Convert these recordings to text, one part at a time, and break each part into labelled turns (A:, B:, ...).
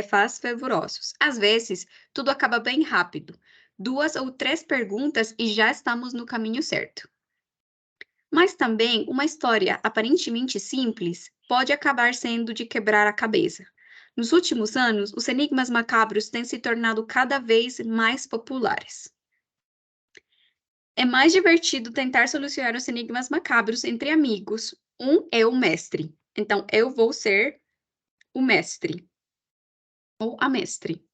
A: faz fervorosos. Às vezes, tudo acaba bem rápido. 2 ou 3 perguntas e já estamos no caminho certo. Mas também uma história aparentemente simples pode acabar sendo de quebrar a cabeça. Nos últimos anos, os enigmas macabros têm se tornado cada vez mais populares. É mais divertido tentar solucionar os enigmas macabros entre amigos. Um é o mestre. Então, eu vou ser o mestre ou a mestre.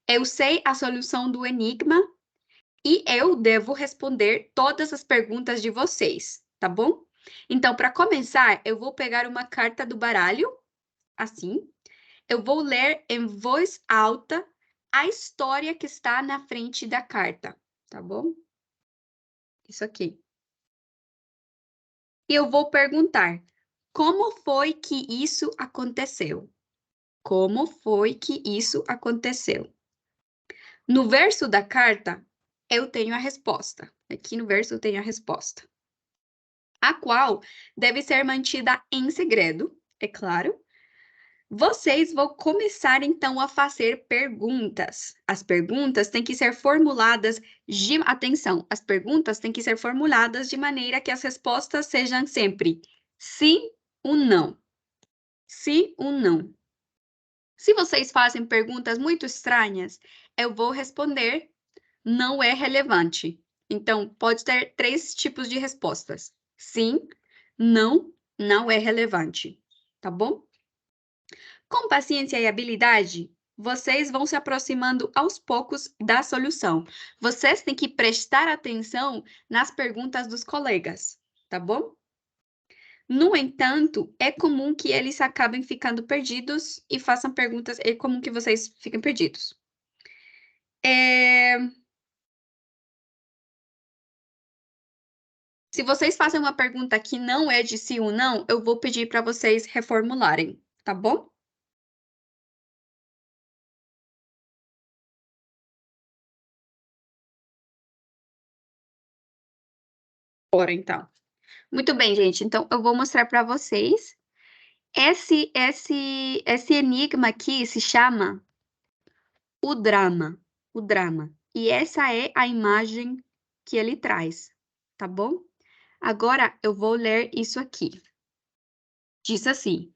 A: Eu sei a solução do enigma e eu devo responder todas as perguntas de vocês, tá bom? Então, para começar, eu vou pegar uma carta do baralho, assim. Eu vou ler em voz alta a história que está na frente da carta, tá bom? Isso aqui. E eu vou perguntar: como foi que isso aconteceu? Como foi que isso aconteceu? No verso da carta, eu tenho a resposta. Aqui no verso eu tenho a resposta, a qual deve ser mantida em segredo, é claro. Vocês vão começar então a fazer perguntas. As perguntas têm que ser formuladas atenção, as perguntas têm que ser formuladas de maneira que as respostas sejam sempre sim ou não. Sim ou não. Se vocês fazem perguntas muito estranhas, eu vou responder não é relevante. Então, pode ter 3 tipos de respostas. Sim, não, não é relevante. Tá bom? Com paciência e habilidade, vocês vão se aproximando aos poucos da solução. Vocês têm que prestar atenção nas perguntas dos colegas, tá bom? No entanto, é comum que eles acabem ficando perdidos e façam perguntas. É comum que vocês fiquem perdidos. Se vocês fazem uma pergunta que não é de sim ou não, eu vou pedir para vocês reformularem, tá bom? Bora, então. Muito bem, gente. Então, eu vou mostrar para vocês. Esse enigma aqui se chama o drama. O drama. E essa é a imagem que ele traz, tá bom? Agora, eu vou ler isso aqui. Diz assim: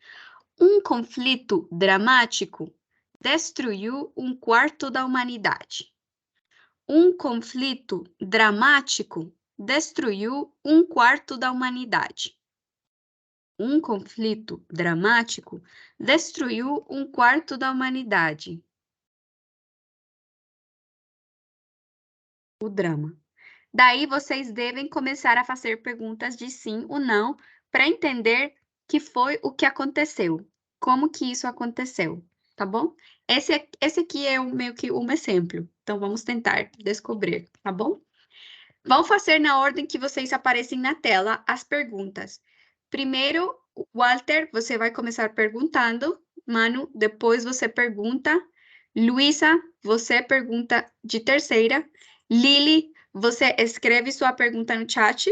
A: um conflito dramático destruiu um quarto da humanidade. Um conflito dramático destruiu um quarto da humanidade. Um conflito dramático destruiu um quarto da humanidade. O drama. Daí vocês devem começar a fazer perguntas de sim ou não para entender que foi o que aconteceu, como que isso aconteceu, tá bom? Esse aqui é meio que um exemplo, então vamos tentar descobrir, tá bom? Vão fazer na ordem que vocês aparecem na tela as perguntas. Primeiro, Walter, você vai começar perguntando. Manu, depois você pergunta. Luísa, você pergunta de terceira. Lili, você escreve sua pergunta no chat.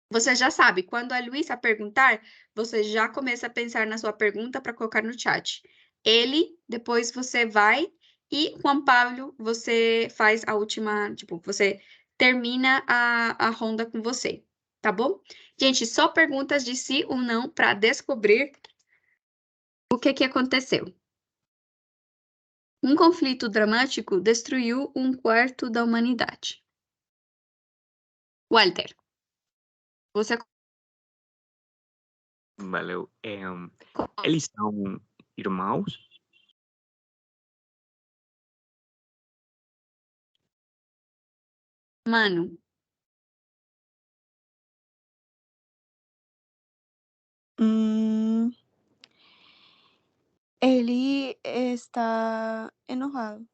A: Você já sabe, quando a Luísa perguntar, você já começa a pensar na sua pergunta para colocar no chat. Ele, depois você vai. E Juan Pablo, você faz a última, tipo, você termina a ronda com você, tá bom? Gente, só perguntas de sim ou não para descobrir o que aconteceu. Um conflito dramático destruiu um quarto da humanidade. Walter, você...
B: Valeu. Eles são irmãos?
A: Mano,
C: Ele está enojado.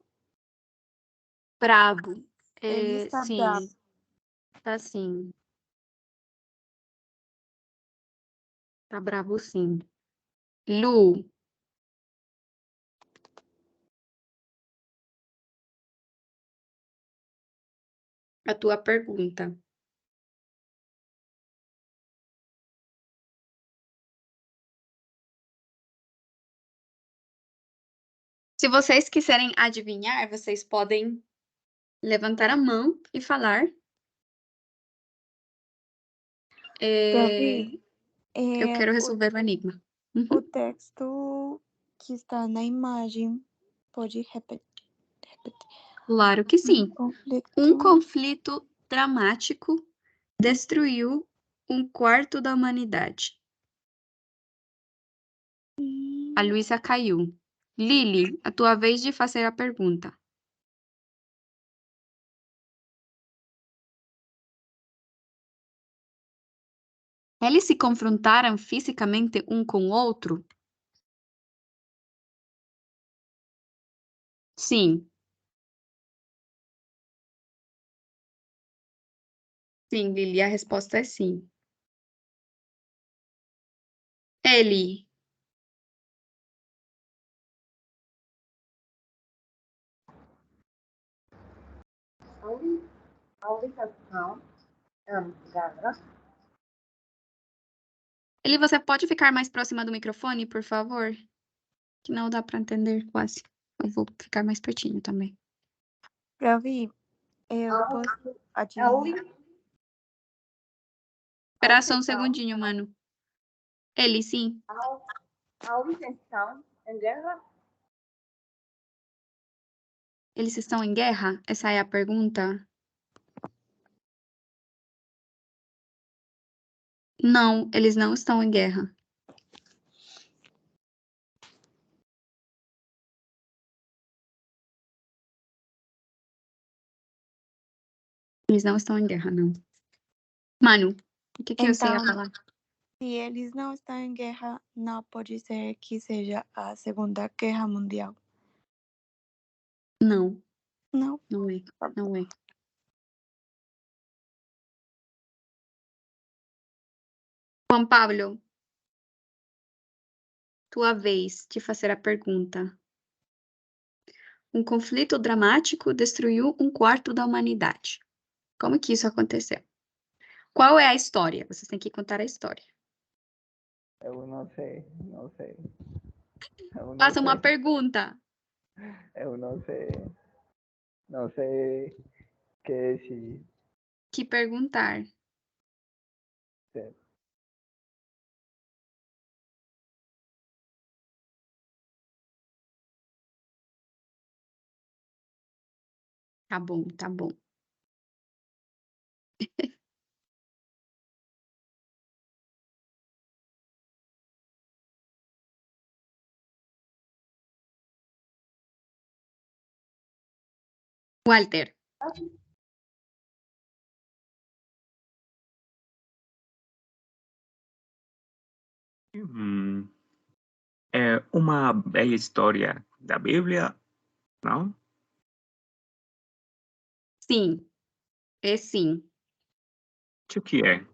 A: bravo.
C: Ele está bravo.
A: Sim, tá sim. Tá bravo sim. Lu, a tua pergunta. Se vocês quiserem adivinhar, vocês podem levantar a mão e falar.
C: Gabi,
A: Eu quero resolver o enigma.
C: o texto que está na imagem pode repetir.
A: Claro que sim. Um
C: Conflito.
A: conflito dramático destruiu um quarto da humanidade. A Luísa caiu. Lili, a tua vez de fazer a pergunta. Eles se confrontaram fisicamente um com o outro? Sim. Sim, Lili, a resposta é sim. Eli. Eli, você pode ficar mais próxima do microfone, por favor? Que não dá para entender quase. Eu vou ficar mais pertinho também.
C: Gabi, eu posso adivinhar.
A: Espera só um segundinho, mano. Eli, sim.
D: Eles estão em guerra?
A: Eles estão em guerra? Essa é a pergunta? Não, eles não estão em guerra. Eles não estão em guerra, não. Manu, o que você ia
C: Então,
A: falar?
C: se eles não estão em guerra, não pode ser que seja a Segunda Guerra Mundial.
A: Não,
C: Não.
A: não é. Não é. Juan Pablo, tua vez de fazer a pergunta. Um conflito dramático destruiu um quarto da humanidade. Como que isso aconteceu? Qual é a história? Vocês têm que contar a história.
E: Eu não sei, não sei. Eu não
A: Faça uma
E: sei.
A: pergunta.
E: Eu não sei. Não sei que se
A: Que perguntar.
E: ser.
A: Tá bom, tá bom. Walter,
B: É uma bela história da Bíblia, não?
A: sim. É sim.
B: O que é?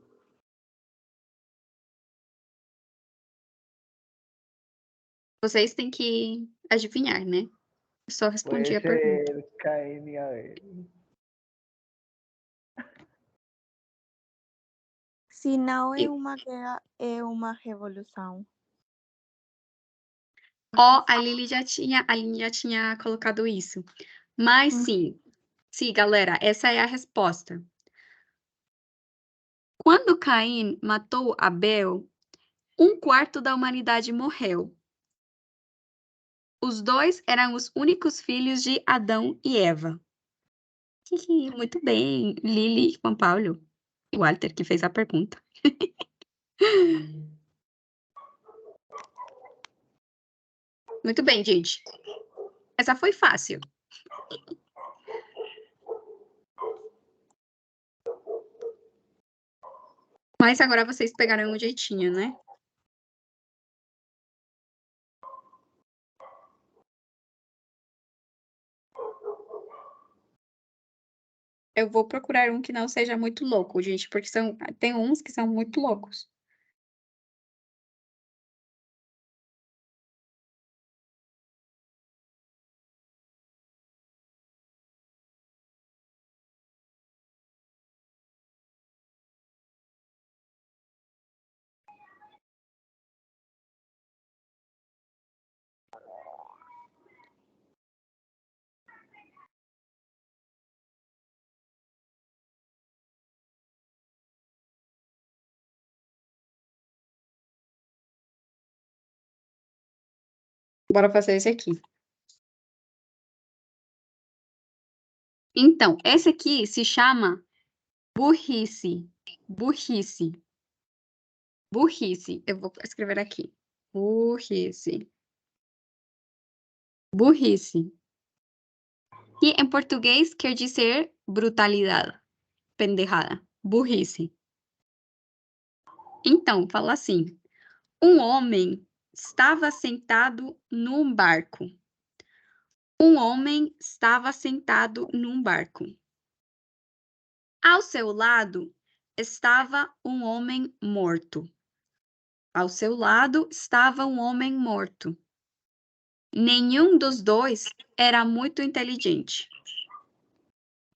A: Vocês têm que adivinhar, né? Eu só respondi
E: Puede
A: a pergunta.
E: ser Caín y Abel.
C: Se não é
A: E-
C: uma guerra, é uma revolução.
A: Ó, a Lili já tinha colocado isso. Mas sim. Sim, galera, essa é a resposta. Quando Caim matou Abel, um quarto da humanidade morreu. Os dois eram os únicos filhos de Adão e Eva. Muito bem, Lili, Juan Paulo e Walter, que fez a pergunta. Muito bem, gente. Essa foi fácil. Mas agora vocês pegaram um jeitinho, né? Eu vou procurar um que não seja muito louco, gente, porque tem uns que são muito loucos. Bora fazer esse aqui. Então, esse aqui se chama burrice. Burrice. Burrice. Eu vou escrever aqui. Burrice. Burrice. Que em português quer dizer brutalidade. Pendejada. Burrice. Então, fala assim. Um homem estava sentado num barco. Um homem estava sentado num barco. Ao seu lado estava um homem morto. Ao seu lado estava um homem morto. Nenhum dos dois era muito inteligente.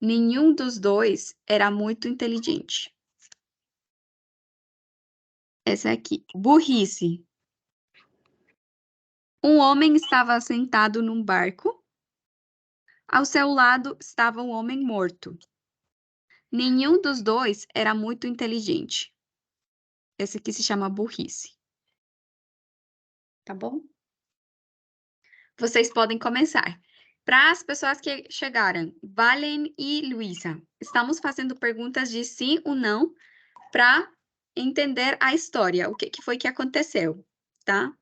A: Nenhum dos dois era muito inteligente. Essa aqui. Burrice. Um homem estava sentado num barco. Ao seu lado estava um homem morto. Nenhum dos dois era muito inteligente. Esse aqui se chama burrice. Tá bom? Vocês podem começar. Para as pessoas que chegaram, Valen e Luísa, estamos fazendo perguntas de sim ou não para entender a história, o que foi que aconteceu, tá?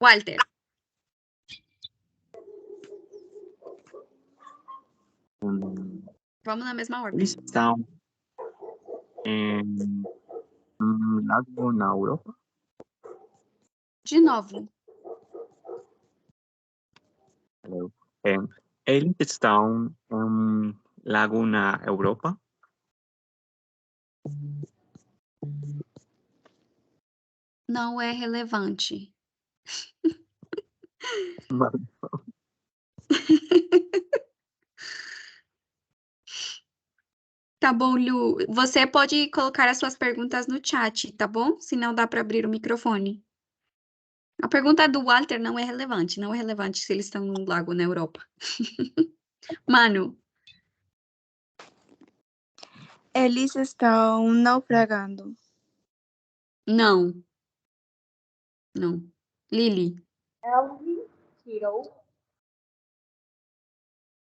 A: Walter, vamos na mesma ordem.
B: Eles estão em um lago na Europa?
A: De novo,
B: Valeu. Eles estão em um lago na Europa?
A: não é relevante. Tá bom, Lu. Você pode colocar as suas perguntas no chat, tá bom? Se não dá para abrir o microfone. A pergunta do Walter não é relevante. Não é relevante se eles estão num lago na Europa. Mano,
C: Eles estão naufragando.
A: não. Não. Lili.
D: Ellie tirou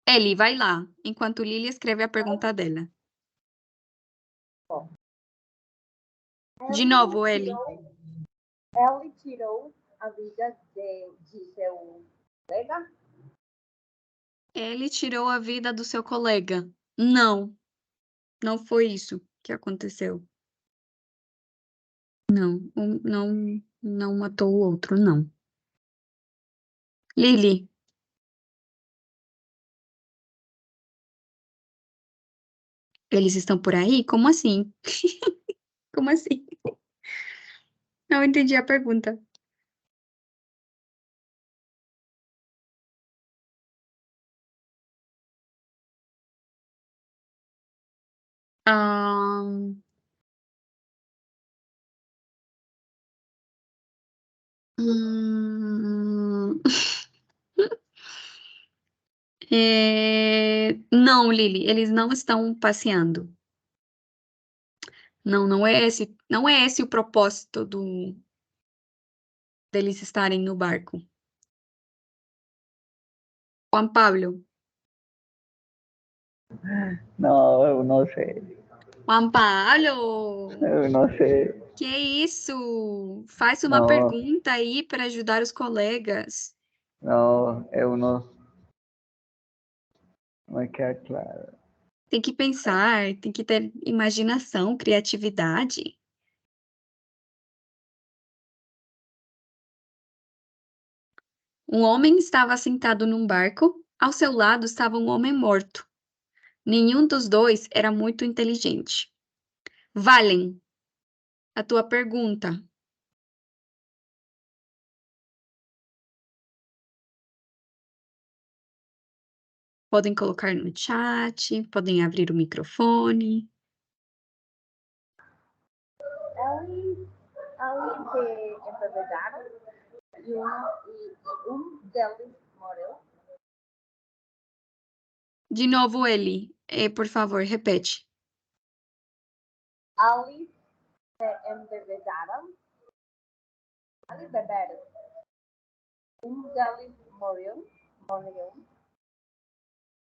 A: Eli, vai lá. Enquanto Lili escreve a pergunta dela. De novo, Eli.
D: Ellie tirou a vida de seu colega?
A: Ele tirou a vida do seu colega. Não. Não foi isso que aconteceu. Não. Não matou o outro, não. Lili. Eles estão por aí? Como assim? Como assim? Não entendi a pergunta. Ahn, hum, Não, Lili, eles não estão passeando. Não, não é esse o propósito deles estarem no barco. Juan Pablo.
E: No, eu não sei.
A: Juan Pablo,
E: Eu não sei.
A: que isso? Faz uma
E: Não,
A: pergunta aí para ajudar os colegas.
E: não, eu não. Não é que é claro.
A: Tem que pensar, tem que ter imaginação, criatividade. Um homem estava sentado num barco, ao seu lado estava um homem morto. Nenhum dos dois era muito inteligente. Valen, a tua pergunta. Podem colocar no chat, podem abrir o microfone.
D: Ellie se enfermejaram e um deles morreu.
A: De novo ele. Por favor, repete.
D: Ali se embebedaram. Ali beberam. Deles morreu.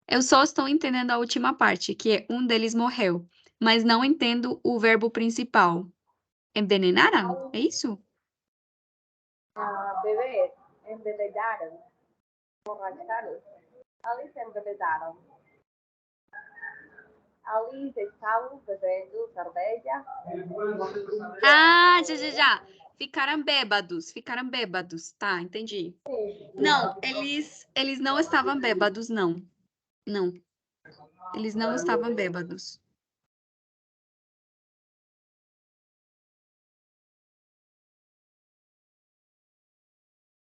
A: Eu só estou entendendo a última parte, que é um deles morreu, mas não entendo o verbo principal. Envenenaram? É isso?
D: Beber. Embebedaram. Borracharam. Ali se embebedaram. Ali estavam bebendo cerveja.
A: Ah, já. Ficaram bêbados. Tá, entendi. Não, eles não estavam bêbados, não. Não, eles não estavam bêbados.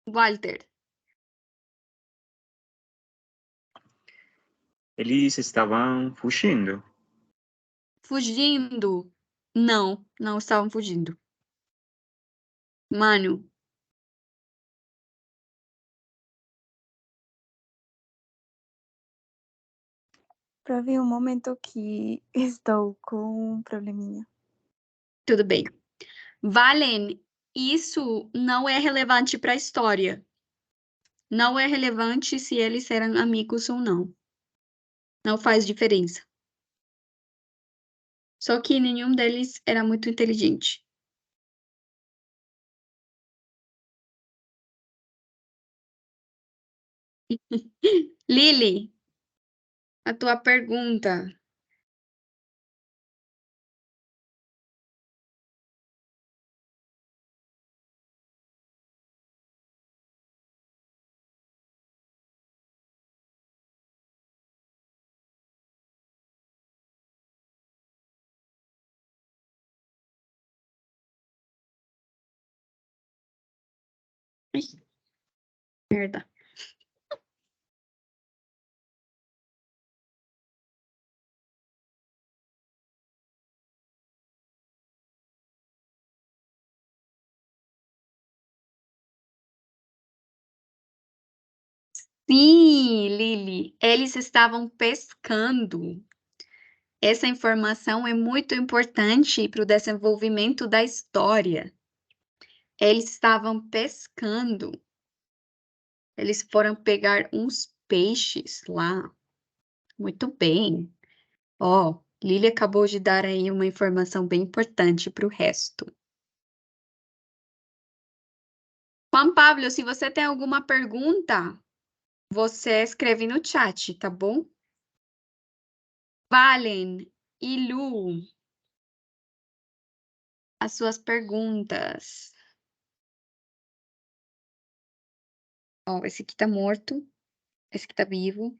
A: Walter,
B: Eles estavam fugindo.
A: fugindo? Não, não estavam fugindo. Mano,
C: Provi, um momento que estou com um probleminha.
A: tudo bem. Valen, isso não é relevante para a história. Não é relevante se eles eram amigos ou não. Não faz diferença. Só que nenhum deles era muito inteligente. Lily, a tua pergunta. Ai, merda. Sim, Lily, eles estavam pescando. Essa informação é muito importante para o desenvolvimento da história. Eles estavam pescando. Eles foram pegar uns peixes lá. Muito bem. Ó, Lily acabou de dar aí uma informação bem importante para o resto. Juan Pablo, se você tem alguma pergunta, você escreve no chat, tá bom? Valen e Lu, as suas perguntas. Ó, esse aqui tá morto, esse aqui tá vivo.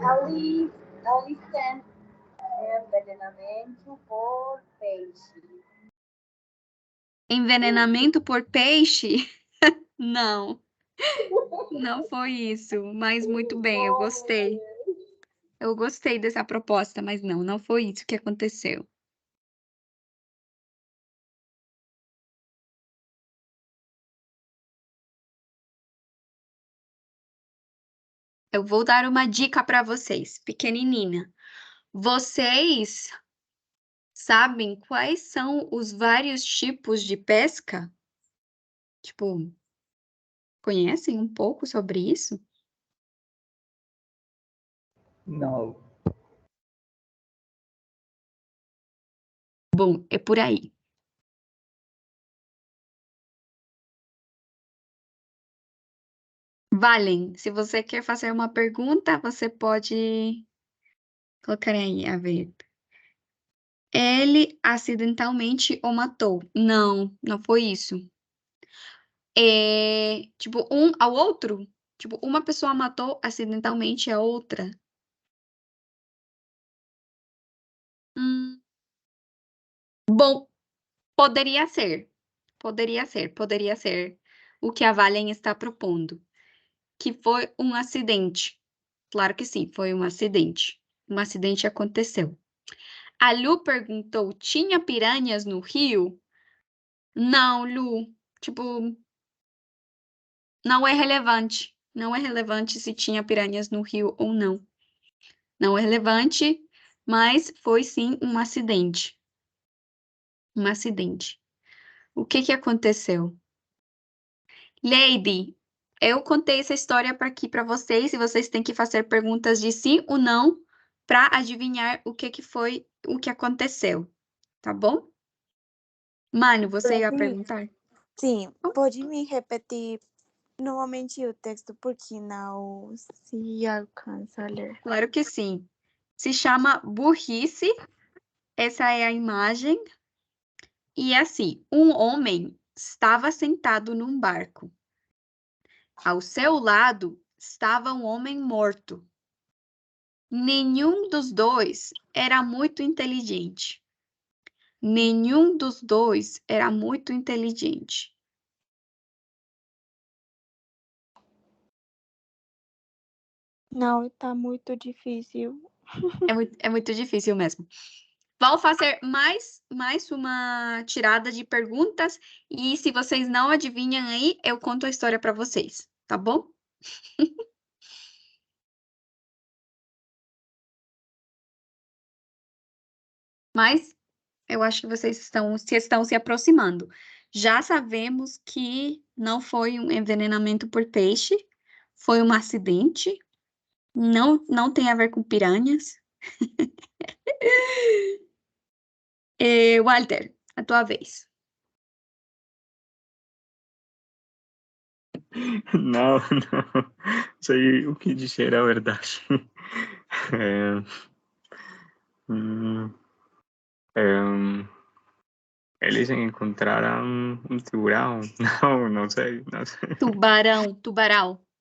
D: Ali tem envenenamento por peixe.
A: Envenenamento por peixe? Não, não foi isso, mas muito bem, eu gostei. Eu gostei dessa proposta, mas não foi isso que aconteceu. Eu vou dar uma dica para vocês, pequenininha. Vocês sabem quais são os vários tipos de pesca? Tipo, conhecem um pouco sobre isso?
E: Não.
A: Bom, é por aí. Valen, se você quer fazer uma pergunta, você pode colocar aí, a ver. Ele acidentalmente o matou. Não foi isso. Tipo, um ao outro? Tipo, uma pessoa matou acidentalmente a outra. Hum, bom, poderia ser. Poderia ser o que a Valen está propondo. Que foi um acidente. Claro que sim, foi um acidente. Um acidente aconteceu. A Lu perguntou: tinha piranhas no rio? Não, Lu. Tipo, Não é relevante. Não é relevante se tinha piranhas no rio ou não. Não é relevante, mas foi sim um acidente. Um acidente. O que aconteceu? Lady, eu contei essa história para aqui para vocês e vocês têm que fazer perguntas de sim ou não para adivinhar o que foi o que aconteceu, tá bom? Mano, você ia
C: Pode?
A: perguntar?
C: Sim, pode me repetir novamente o texto porque não se alcança a ler.
A: Claro que sim. Se chama burrice. Essa é a imagem. E é assim, um homem estava sentado num barco. Ao seu lado estava um homem morto. Nenhum dos dois era muito inteligente. Nenhum dos dois era muito inteligente.
C: Não, está muito difícil.
A: É muito difícil mesmo. Vou fazer mais uma tirada de perguntas e se vocês não adivinham aí, eu conto a história para vocês, tá bom? Mas eu acho que vocês estão se aproximando. Já sabemos que não foi um envenenamento por peixe, foi um acidente, não tem a ver com piranhas. Walter, a tua vez.
B: Não, não sei o que dizer a verdade. É, hum, é, eles encontraram um tiburão. Não sei, não sei.
A: Tubarão.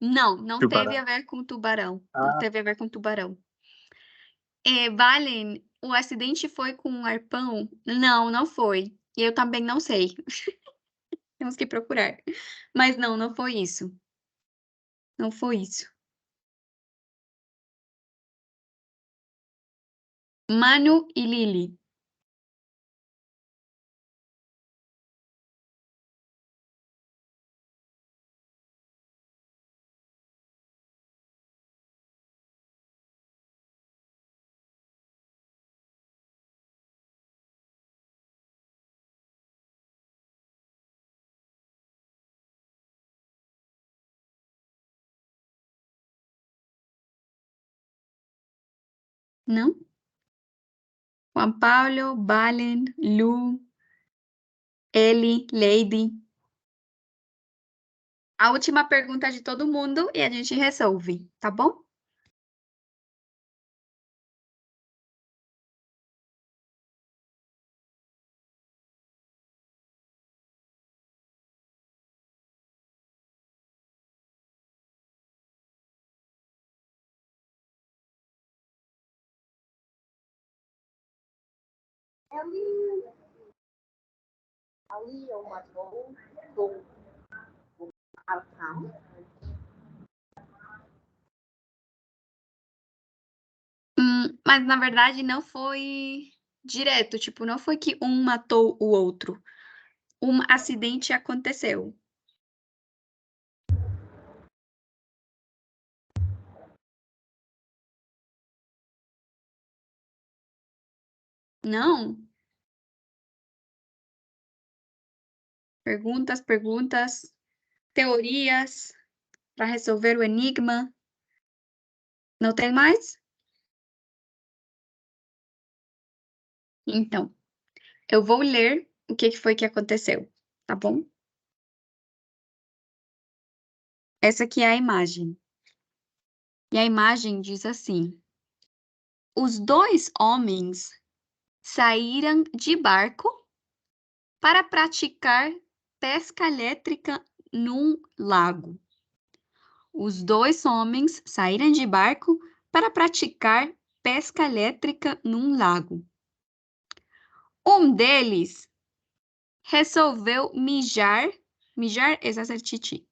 A: Não teve
B: Tubarão.
A: a ver com tubarão. Não
B: Ah,
A: teve a ver com tubarão. Valen, o acidente foi com um arpão? Não foi. E eu também não sei. Temos que procurar. Mas não foi isso. Não foi isso. Manu e Lili. Não? Juan Paulo, Valen, Lu, Eli, Lady. A última pergunta de todo mundo e a gente resolve, tá bom?
D: Ali é uma com arcão.
A: Mas na verdade não foi direto, tipo, não foi que um matou o outro. Um acidente aconteceu. Não? Perguntas, teorias para resolver o enigma. Não tem mais? Então, eu vou ler o que foi que aconteceu, tá bom? Essa aqui é a imagem. E a imagem diz assim: os dois homens saíram de barco para praticar pesca elétrica num lago. Os dois homens saíram de barco para praticar pesca elétrica num lago. Um deles resolveu mijar é ser xixi.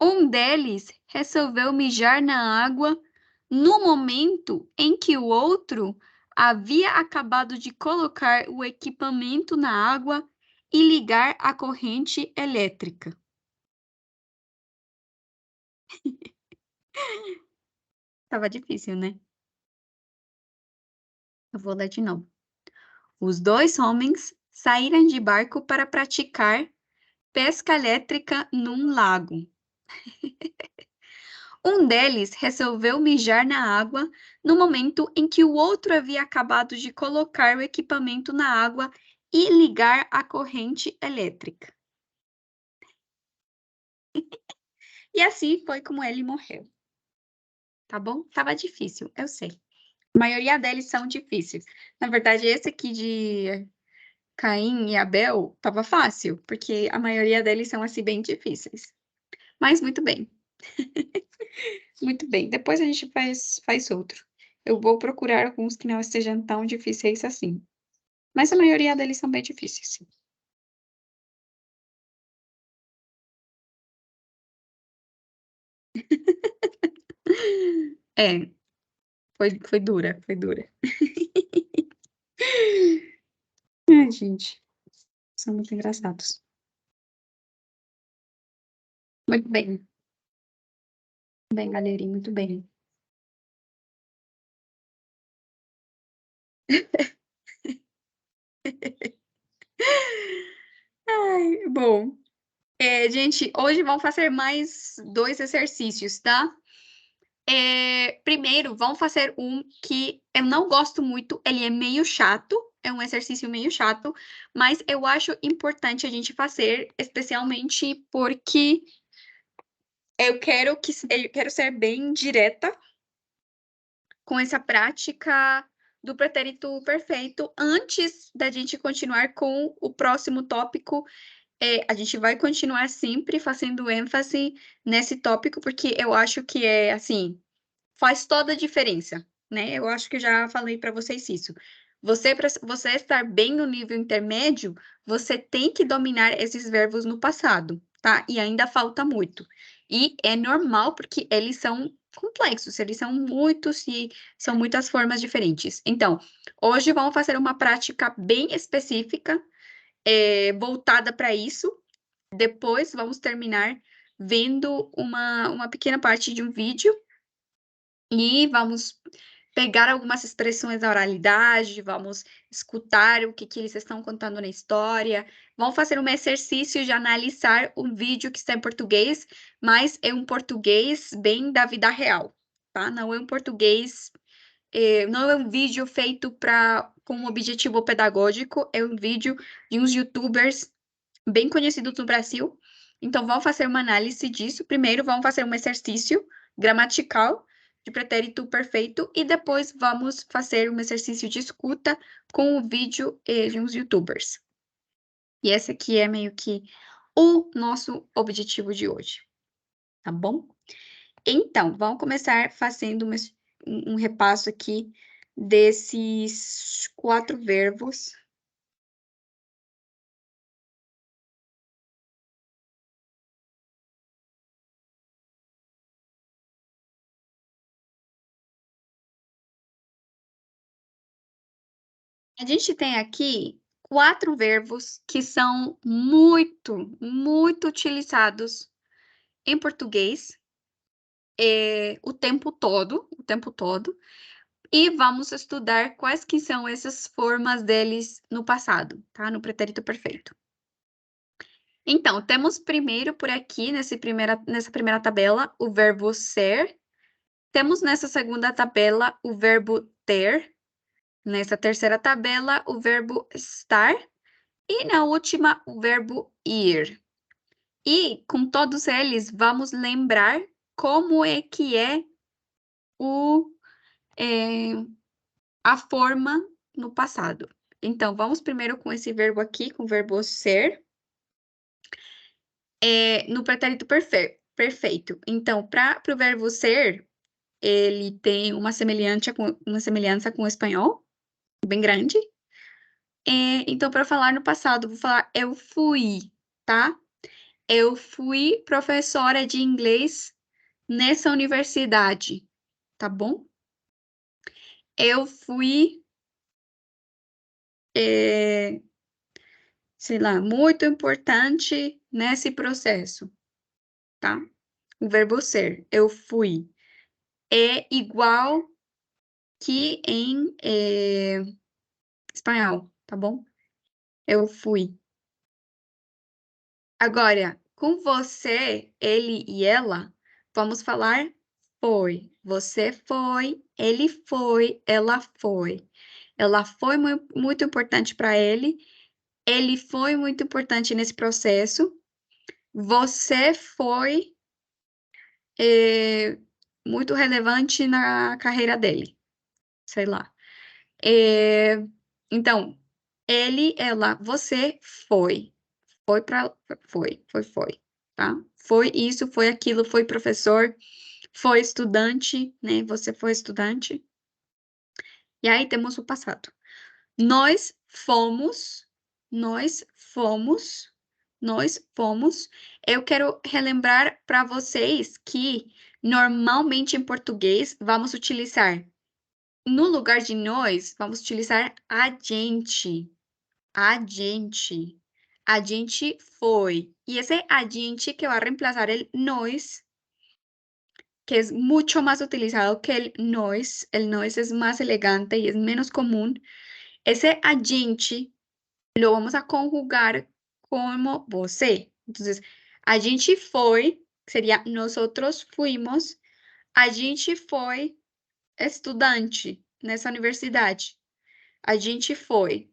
A: Um deles resolveu mijar na água no momento em que o outro havia acabado de colocar o equipamento na água e ligar a corrente elétrica. Tava difícil, né? Eu vou ler de novo. Os dois homens saíram de barco para praticar pesca elétrica num lago. Um deles resolveu mijar na água no momento em que o outro havia acabado de colocar o equipamento na água e ligar a corrente elétrica. E assim foi como ele morreu. Tá bom? Tava difícil, eu sei. A maioria deles são difíceis. Na verdade, esse aqui de Caim e Abel tava fácil, porque a maioria deles são assim bem difíceis. Mas muito bem. Muito bem. Depois a gente faz outro. Eu vou procurar alguns que não estejam tão difíceis assim. Mas a maioria deles são bem difíceis, sim. É, foi dura, foi dura. Ai, gente, são muito engraçados. Muito bem. Bem, galerinha, muito bem. Ai, bom. Gente, hoje vamos fazer mais 2 exercícios, tá? Primeiro, vamos fazer um que eu não gosto muito, ele é meio chato, é um exercício meio chato, mas eu acho importante a gente fazer, especialmente porque eu quero ser bem direta com essa prática do pretérito perfeito antes da gente continuar com o próximo tópico. A gente vai continuar sempre fazendo ênfase nesse tópico, porque eu acho que assim, faz toda a diferença, né? Eu acho que eu já falei para vocês isso. Para você estar bem no nível intermédio, você tem que dominar esses verbos no passado, tá? E ainda falta muito. E é normal, porque eles são complexos, eles são muitos e são muitas formas diferentes. Então, hoje vamos fazer uma prática bem específica, voltada para isso. Depois vamos terminar vendo uma pequena parte de um vídeo e vamos pegar algumas expressões da oralidade, vamos escutar o que eles estão contando na história, vamos fazer um exercício de analisar um vídeo que está em português, mas é um português bem da vida real, tá? Não é um português, não é um vídeo feito com um objetivo pedagógico, é um vídeo de uns YouTubers bem conhecidos no Brasil. Então, vamos fazer uma análise disso. Primeiro, vamos fazer um exercício gramatical de pretérito perfeito e depois vamos fazer um exercício de escuta com o vídeo de uns YouTubers. E esse aqui é meio que o nosso objetivo de hoje, tá bom? Então, vamos começar fazendo um repasso aqui desses 4 verbos. A gente tem aqui 4 verbos que são muito, muito utilizados em português o tempo todo, e vamos estudar quais que são essas formas deles no passado, tá? No pretérito perfeito. Então, temos primeiro por aqui, nessa primeira tabela, o verbo ser. Temos nessa segunda tabela o verbo ter. Nessa terceira tabela, o verbo estar. E na última, o verbo ir. E com todos eles, vamos lembrar como é que é a forma no passado. Então, vamos primeiro com esse verbo aqui, com o verbo ser, no pretérito perfeito. Então, para o verbo ser, ele tem uma semelhança com o espanhol, bem grande. Então, para falar no passado, vou falar eu fui, tá? Eu fui professora de inglês nessa universidade, tá bom? Eu fui, sei lá, muito importante nesse processo, tá? o verbo ser, eu fui, é igual que em espanhol, tá bom? Eu fui. Agora, com você, ele e ela, vamos falar foi. Você foi, ele foi, ela foi. Ela foi muito importante para ele. Ele foi muito importante nesse processo. Você foi muito relevante na carreira dele. Sei lá. Então, ele, ela, você foi. Foi, tá? Foi isso, foi aquilo, foi professor, foi estudante, né? Você foi estudante. E aí temos o passado. Nós fomos, nós fomos, nós fomos. Eu quero relembrar para vocês que normalmente em português vamos utilizar, no lugar de nós, vamos utilizar a gente. A gente. A gente foi. Y ese a gente que va a reemplazar el nós, que es mucho más utilizado que el nós es más elegante y es menos común. Ese a gente lo vamos a conjugar como você. Entonces, a gente foi, sería nosotros fuimos, a gente foi estudante nessa universidade. A gente foi.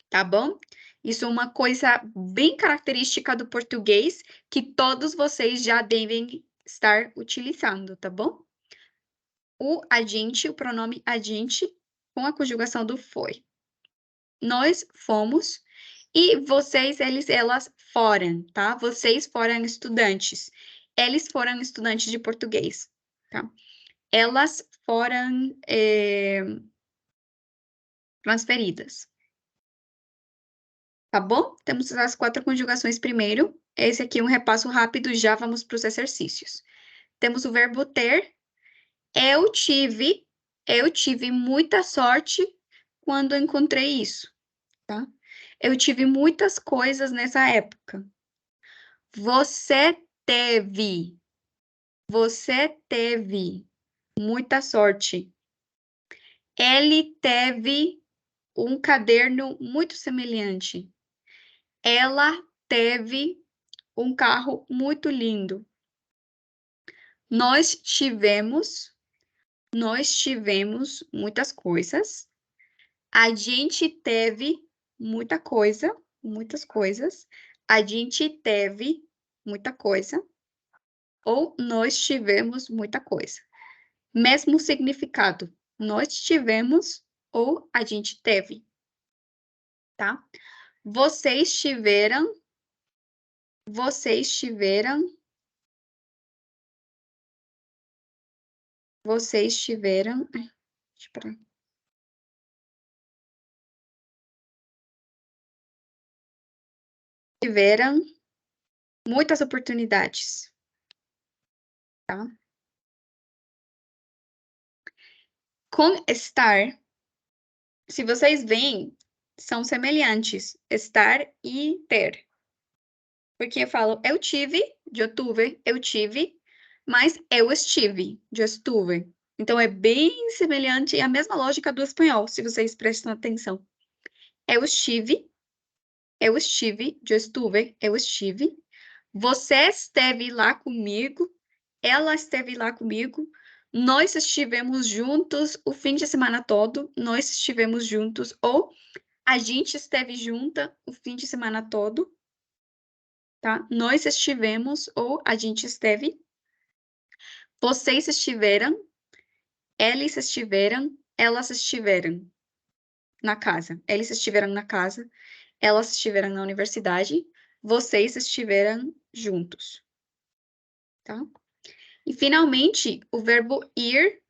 A: Tá bom? Isso é uma coisa bem característica do português que todos vocês já devem estar utilizando, tá bom? O agente, o pronome agente, com a conjugação do foi. Nós fomos e vocês, eles, elas foram, tá? Vocês foram estudantes. Eles foram estudantes de português, tá? Elas foram transferidas. Tá bom? Temos as 4 conjugações primeiro. Esse aqui é um repasso rápido, já vamos para os exercícios. Temos o verbo ter. Eu tive muita sorte quando encontrei isso, tá? Eu tive muitas coisas nessa época. Você teve muita sorte. Ele teve um caderno muito semelhante. Ela teve um carro muito lindo. Nós tivemos muitas coisas. A gente teve muita coisa, muitas coisas. A gente teve muita coisa. Ou nós tivemos muita coisa. Mesmo significado. Nós tivemos ou a gente teve. Tá? Vocês tiveram. Deixa eu parar. Tiveram muitas oportunidades, tá? Com estar, se vocês veem, são semelhantes, estar e ter. Porque eu falo, eu tive, eu tive, mas eu estive, eu estuve. Então, é bem semelhante, é a mesma lógica do espanhol, se vocês prestam atenção. Eu estive, eu estuve, eu estive. Você esteve lá comigo, ela esteve lá comigo, nós estivemos juntos o fim de semana todo, nós estivemos juntos, ou a gente esteve junta o fim de semana todo, tá? Nós estivemos, ou a gente esteve. Vocês estiveram, eles estiveram, elas estiveram na casa. Eles estiveram na casa, elas estiveram na universidade, vocês estiveram juntos, tá? E, finalmente, o verbo ir.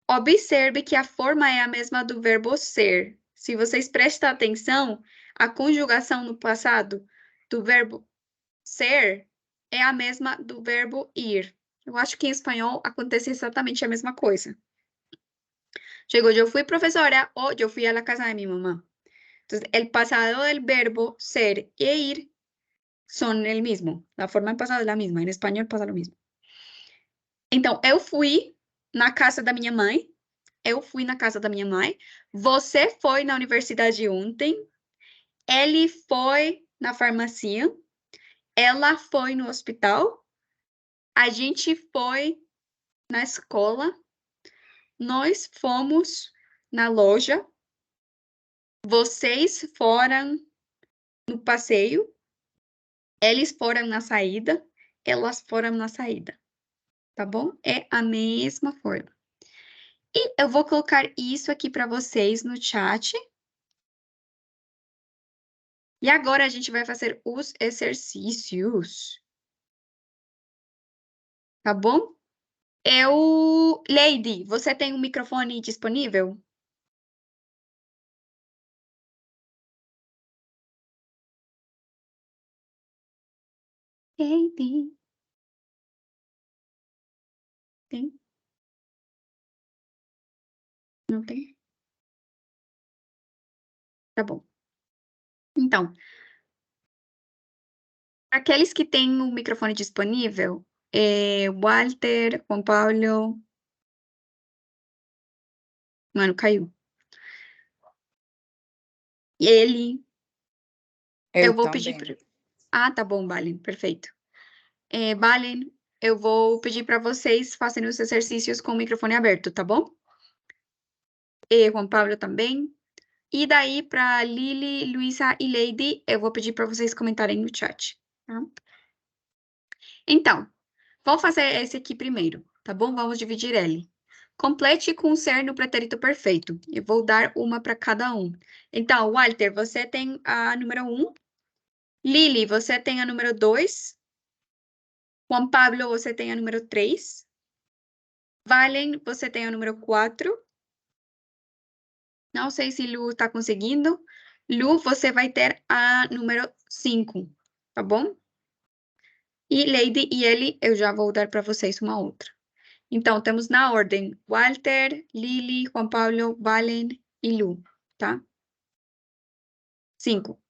A: Observe que a forma é a mesma do verbo ser. Se vocês prestam atenção, a conjugação no passado do verbo ser é a mesma do verbo ir. Eu acho que em espanhol acontece exatamente a mesma coisa. Chegou, eu fui professora, ou eu fui a la casa de mi mamá. Entonces, el pasado del verbo ser e ir son el mismo. La forma en pasado es la misma. En español pasa lo mismo. Então, eu fui na casa da minha mãe. Eu fui na casa da minha mãe. Você foi na universidade ontem. Ele foi na farmácia. Ela foi no hospital. A gente foi na escola. Nós fomos na loja. Vocês foram no passeio. Eles foram na saída. Elas foram na saída. Tá bom? É a mesma forma. E eu vou colocar isso aqui para vocês no chat. E agora a gente vai fazer os exercícios. Tá bom? Lady, você tem um microfone disponível? Lady. Tem? Não tem? Tá bom. Então, aqueles que têm o microfone disponível, Walter, Juan Pablo. Mano, caiu. Ele. Eu vou pedir
F: também.
A: Ah, tá bom, Balen, perfeito. Balen, eu vou pedir para vocês fazerem os exercícios com o microfone aberto, tá bom? E Juan Pablo também. E daí, para Lili, Luísa e Lady, eu vou pedir para vocês comentarem no chat, tá? Então, vou fazer esse aqui primeiro, tá bom? Vamos dividir ele. Complete com ser no pretérito perfeito. Eu vou dar uma para cada um. Então, Walter, você tem a número 1. Lili, você tem a número 2. Juan Pablo, você tem a número 3. Valen, você tem a número 4. Não sei se Lu está conseguindo. Lu, você vai ter a número 5, tá bom? E Lady e ele, eu já vou dar para vocês uma outra. Então, temos na ordem Walter, Lili, Juan Pablo, Valen e Lu, tá? 5.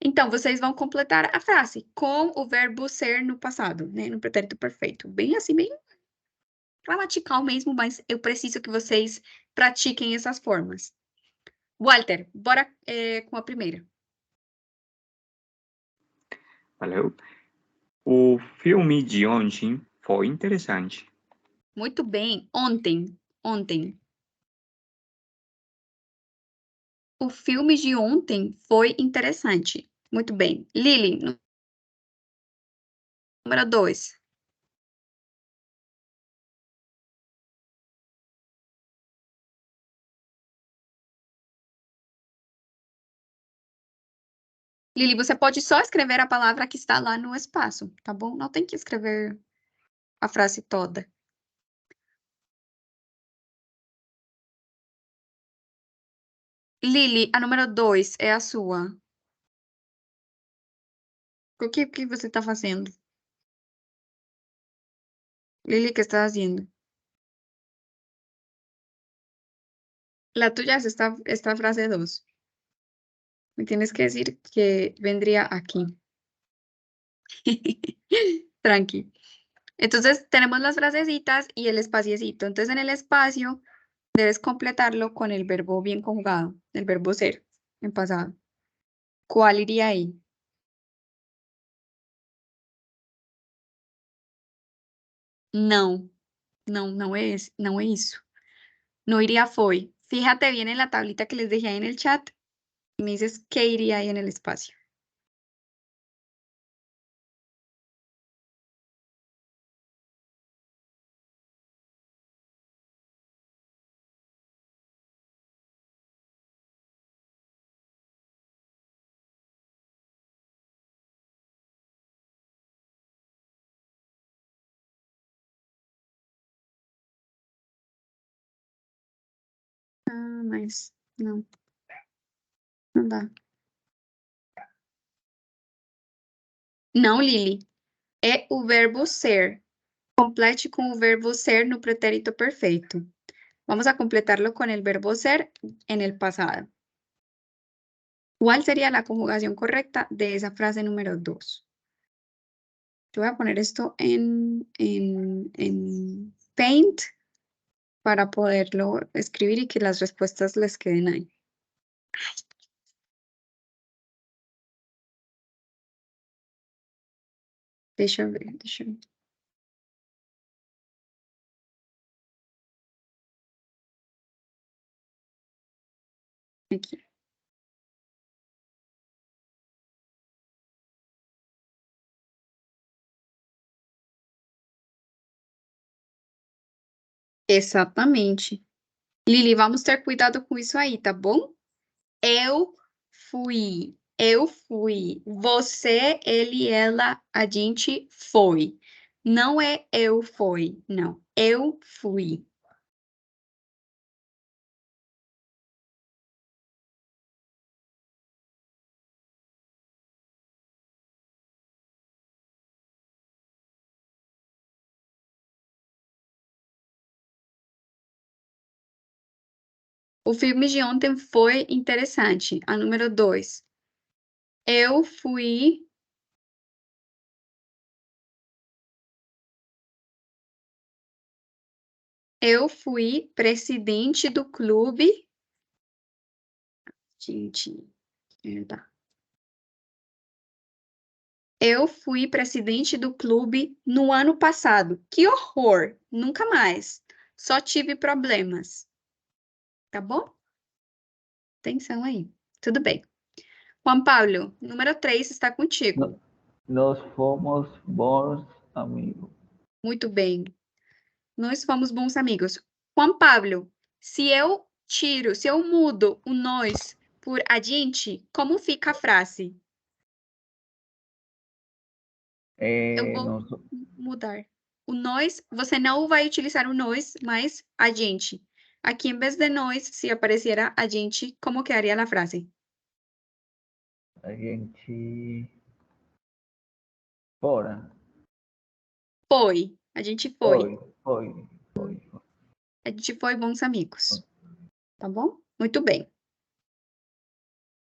A: Então, vocês vão completar a frase com o verbo ser no passado, né? No pretérito perfeito. Bem assim, bem gramatical mesmo, mas eu preciso que vocês pratiquem essas formas. Walter, bora com a primeira.
B: Valeu. O filme de ontem foi interessante.
A: Muito bem. Ontem. O filme de ontem foi interessante. Muito bem. Lili, número 2. Lili, você pode só escrever a palavra que está lá no espaço, tá bom? Não tem que escrever a frase toda. Lili, a número 2 é a sua. O que você está fazendo? Lili, ¿qué estás haciendo? La tuya es esta frase 2. Me tienes que decir que vendría aquí. Tranqui. Entonces, tenemos las frasecitas y el espaciecito. Entonces, en el espacio debes completarlo con el verbo bien conjugado, el verbo ser, en pasado. ¿Cuál iría ahí? No es eso. No iría fue. Fíjate bien en la tablita que les dejé ahí en el chat y me dices qué iría ahí en el espacio. Ah, mas não dá. Não, Lili. É o verbo ser. Complete com o verbo ser no pretérito perfeito. Vamos a completarlo con el verbo ser en el pasado. ¿Cuál sería la conjugación correcta de esa frase número 2? Yo voy a poner esto en Paint para poderlo escribir y que las respuestas les queden ahí. Deixa eu ver, deixa eu ver. Aqui. Exatamente. Lili, vamos ter cuidado com isso aí, tá bom? Eu fui. Eu fui. Você, ele, ela, a gente foi. Não é eu fui, não. Eu fui. O filme de ontem foi interessante. A número 2. Eu fui. Eu fui presidente do clube. Gente, tá. Eu fui presidente do clube no ano passado. Que horror! Nunca mais. Só tive problemas. Tá bom? Atenção aí. Tudo bem. Juan Pablo, número 3 está contigo.
E: Nós fomos bons amigos.
A: Muito bem. Nós fomos bons amigos. Juan Pablo, se eu mudo o nós por a gente, como fica a frase? Eu vou
E: Nós,
A: mudar. O nós, você não vai utilizar o nós, mas a gente. Aqui, em vez de nós, se apareciera a gente, como quedaria na frase?
E: a gente fora.
A: Foi. A gente foi.
E: Foi.
A: A gente foi bons amigos. Tá bom? Muito bem.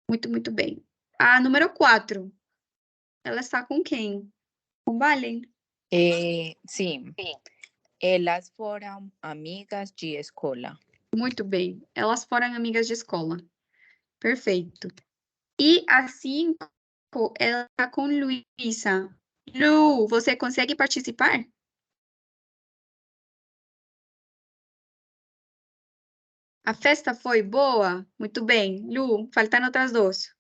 A: Muito bem. A número 4. Ela está com quem? Com Valen.
F: Sim. Elas foram amigas de escola.
A: Muito bem. Elas foram amigas de escola. Perfeito. E a 5, ela está com Luísa. Lu, você consegue participar? A festa foi boa? Muito bem. Lu, faltam outras duas.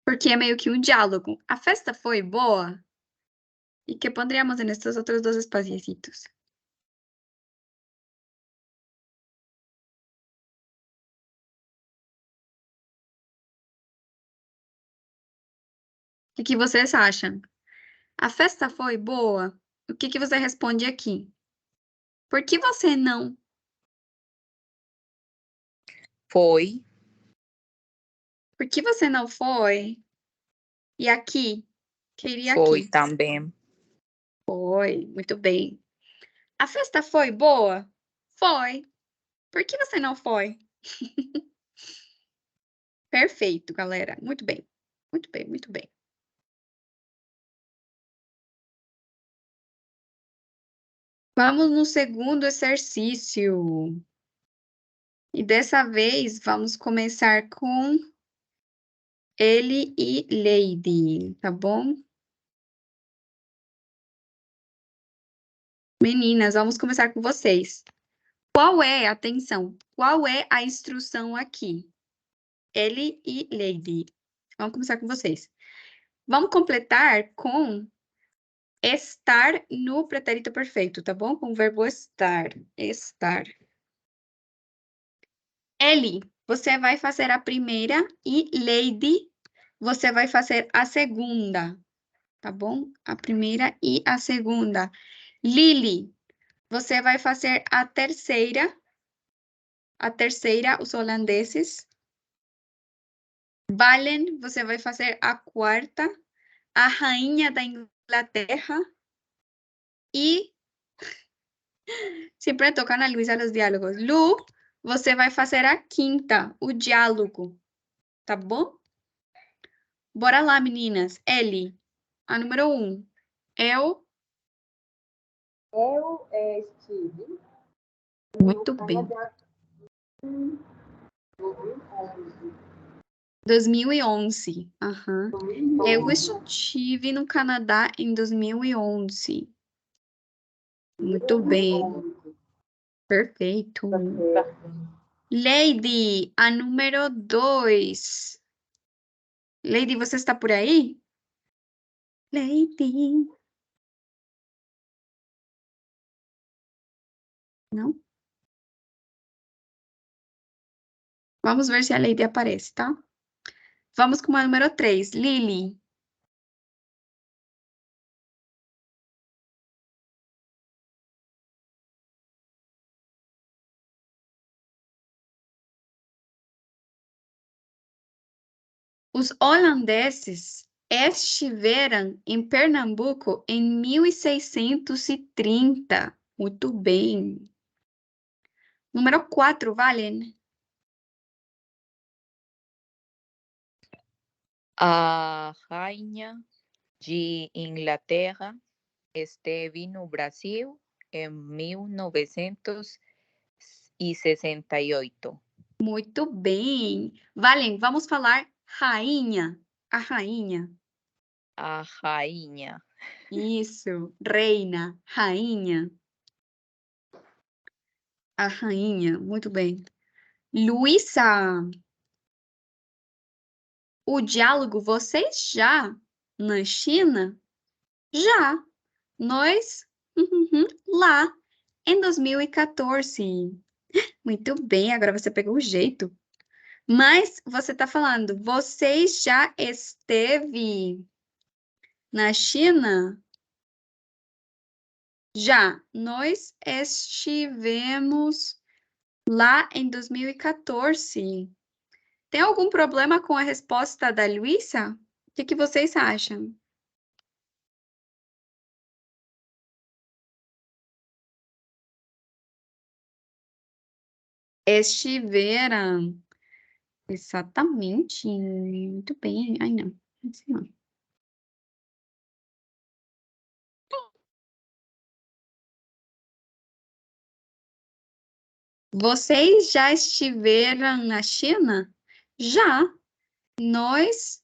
A: Porque é meio que um diálogo. A festa foi boa? E que pondríamos en estos otros dos espaciecitos? O que vocês acham? A festa foi boa? O que você responde aqui? Por que você não?
F: Foi.
A: Por que você não foi? E aqui? Queria
F: Foi
A: aqui.
F: também.
A: Foi, muito bem. A festa foi boa? Foi. Por que você não foi? Perfeito, galera. Muito bem. Muito bem. Vamos no segundo exercício. E dessa vez vamos começar com ele e Lady, tá bom? Meninas, vamos começar com vocês. Atenção, qual é a instrução aqui? Ele e Lady. Vamos começar com vocês. Vamos completar com estar no pretérito perfeito, tá bom? Com o verbo estar. Estar. Ele, você vai fazer a primeira e Lady, você vai fazer a segunda, tá bom? A primeira e a segunda. Lily, você vai fazer a terceira, os holandeses. Valen, você vai fazer a quarta, a rainha da Inglaterra. E sempre tocan a Luisa los diálogos. Lu, você vai fazer a quinta, o diálogo, tá bom? Bora lá, meninas. Ellie, a número 1. Eu
D: estive
A: Muito
D: no
A: bem.
D: Canadá em 2011.
A: 2011. Aham. Eu
D: 2011.
A: estive no Canadá em 2011. Muito bem.
D: 2011.
A: Perfeito.
D: Tá certo.
A: Lady, a número 2. Lady, você está por aí? Lady. Não? Vamos ver se a Lady aparece, tá? Vamos com a número 3. Lily. Os holandeses estiveram em Pernambuco em 1630. Muito bem. Número 4, Valen.
F: A rainha de Inglaterra esteve no Brasil em 1968.
A: Muito bem. Valen, vamos falar rainha. A rainha.
F: A rainha.
A: Isso. Reina. Rainha. A rainha. Muito bem. Luísa. O diálogo, vocês já na China? Já. Nós lá em 2014. Muito bem, agora você pegou o jeito. Mas você está falando, você já esteve na China? Já. Nós estivemos lá em 2014. Tem algum problema com a resposta da Luísa? O que vocês acham? Estiveram. Exatamente. Muito bem. Ai, não. Não sei não. Vocês já estiveram na China? Já. Nós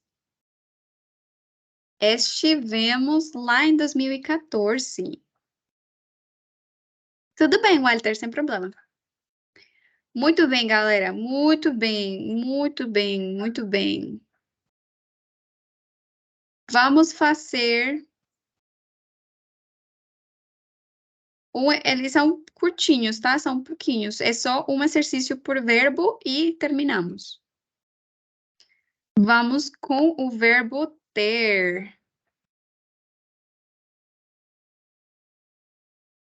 A: estivemos lá em 2014. Tudo bem, Walter, sem problema. Muito bem, galera. Muito bem, muito bem, muito bem. Vamos fazer. Eles são curtinhos, tá? São pouquinhos. É só um exercício por verbo e terminamos. Vamos com o verbo ter.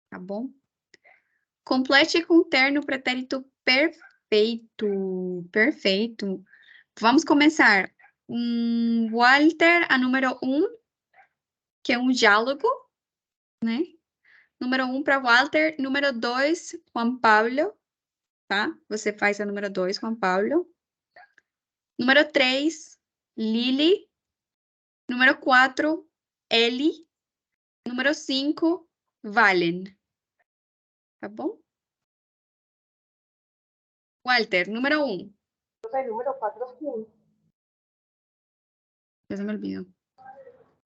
A: Tá bom? Complete com ter no pretérito perfeito. Perfeito. Vamos começar. Walter, a número 1, que é um diálogo, né? Número 1 para Walter. Número 2, Juan Pablo, tá? Você faz a número 2, Juan Pablo. Número 3, Lili. Número 4, Eli. Número 5, Valen. Tá bom? Walter, número 1.
D: El número 4 quién?
A: Ya se me olvidó.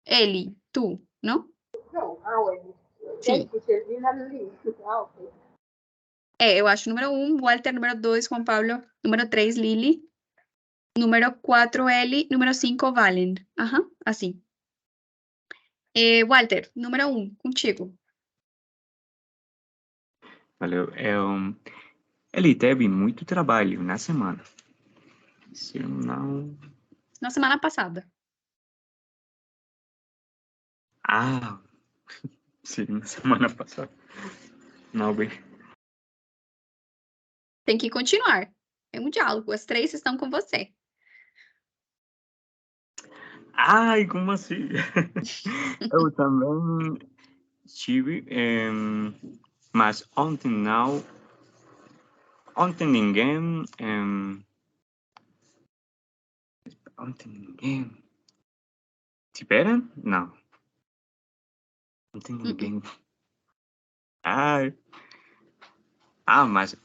A: Eli, tú, ¿no?
D: No. Ah, bueno.
A: Sí.
D: Escuché el final Lee. Ah, ok.
A: Eu acho número 1, Walter. Número 2, Juan Pablo. Número 3, Lili. Número 4, Eli. Número 5, Valen. Ajá, assim. Walter, número 1, contigo.
B: Valeu. Ele teve muito trabalho na semana. Se eu não...
A: Na semana passada.
B: Ah, sim, na semana passada. Não, bem.
A: Tem que continuar. É um diálogo. As 3 estão com você.
B: Ai, como assim? Eu também estive, mas ontem não ontem ninguém... ontem ninguém... Tiveram? Não. Ontem ninguém... Mas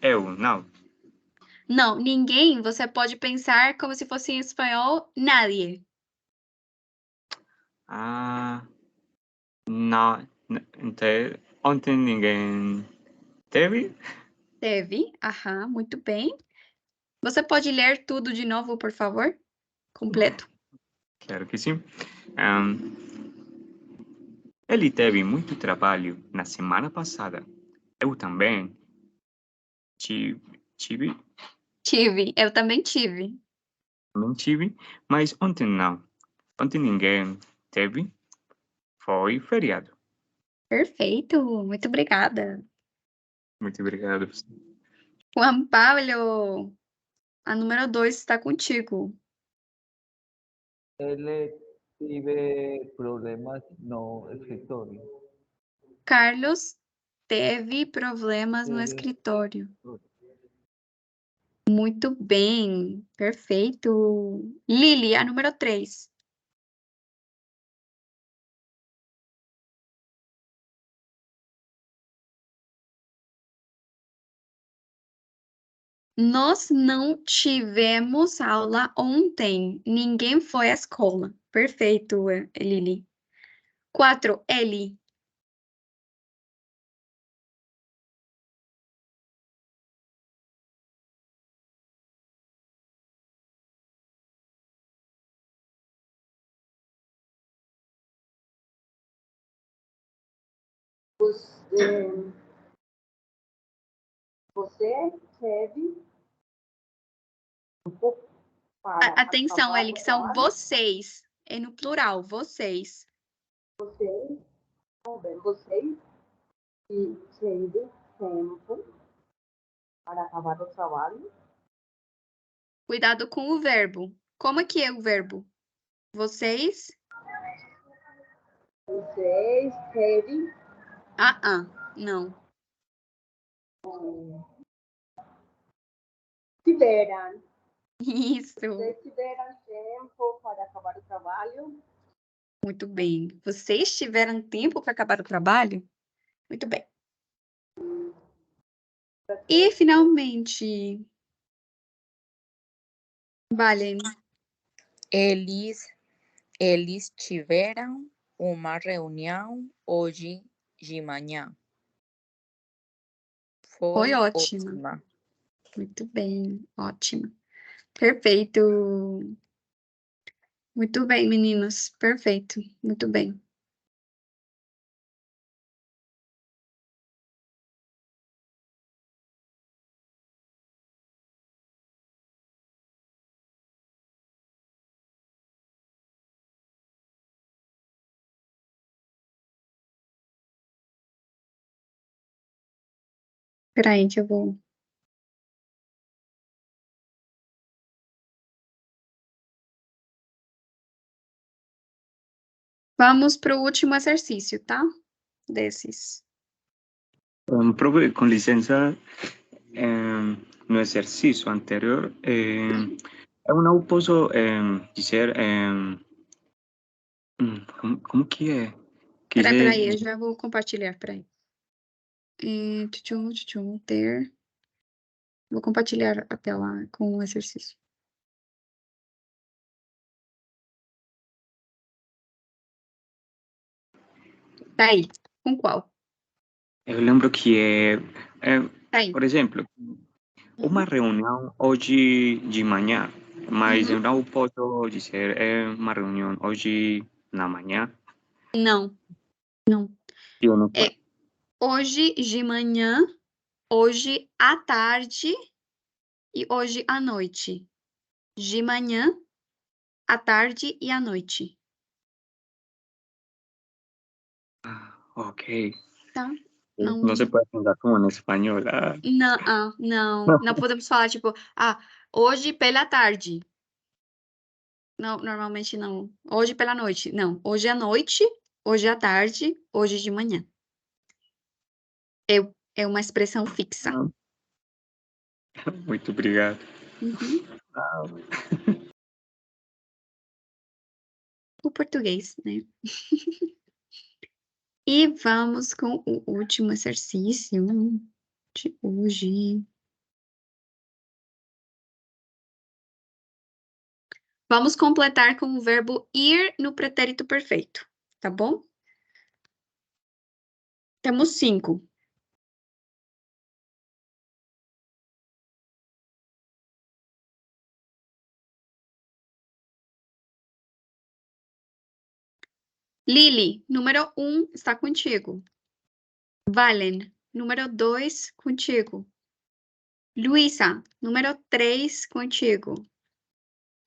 B: eu, não.
A: Não, ninguém, você pode pensar como se fosse em espanhol, nadie.
B: Não. Então, ontem ninguém teve?
A: Teve, muito bem. Você pode ler tudo de novo, por favor? Completo.
B: Claro que sim. Ele teve muito trabalho na semana passada. Eu também tive,
A: Eu também tive.
B: mas ontem não. Ontem ninguém teve. Foi feriado.
A: Perfeito, muito obrigada.
B: Muito obrigado.
A: Juan Pablo, a número 2 está contigo.
E: Ele tive problemas no escritório.
A: Carlos teve problemas no
E: Teve-
A: escritório. Muito bem, perfeito. Lili, a número 3. Nós não tivemos aula ontem. Ninguém foi à escola. Perfeito, Lili. 4, Eli.
D: Você teve um pouco para
A: Atenção,
D: acabar
A: Eli,
D: o
A: que são
D: trabalho.
A: vocês. É no plural, vocês.
D: Vocês que teve tempo para acabar o trabalho.
A: Cuidado com o verbo. Como é que é o verbo? Vocês?
D: Vocês teve
A: Não.
D: tiveram.
A: Isso.
D: Vocês tiveram tempo para acabar o trabalho.
A: Muito bem. Vocês tiveram tempo para acabar o trabalho? Muito bem. E, finalmente, Valen,
F: Eles tiveram uma reunião hoje de manhã.
A: foi
F: Foi
A: ótima.
F: ótima.
A: Muito bem, ótima. Perfeito. Muito bem, meninos. Perfeito. Muito bem. Espera aí que eu vou... Vamos para o último exercício, tá? Desses.
B: Profe, com licença, no exercício anterior, eu não posso dizer... como que é?
A: Peraí, eu já vou compartilhar, peraí. Ter. Vou compartilhar a tela com o exercício. Tá aí. Com qual?
B: Eu lembro que
A: Tá aí.
B: por exemplo, uma reunião hoje de manhã, mas eu não posso dizer uma reunião hoje na manhã.
A: Não.
B: Eu não
A: É hoje de manhã, hoje à tarde e hoje à noite. De manhã, à tarde e à noite.
B: Ok.
A: Tá?
B: Não se pode pensar como em espanhol.
A: Não podemos falar, tipo, hoje pela tarde. Não, normalmente não. Hoje pela noite. Não, hoje à noite, hoje à tarde, hoje de manhã. É uma expressão fixa.
B: Muito obrigado.
A: Uhum.
B: Ah,
A: O português, né? E vamos com o último exercício de hoje. Vamos completar com o verbo ir no pretérito perfeito, tá bom? Temos 5. Lili, número 1 está contigo. Valen, número 2 contigo. Luísa, número 3 contigo.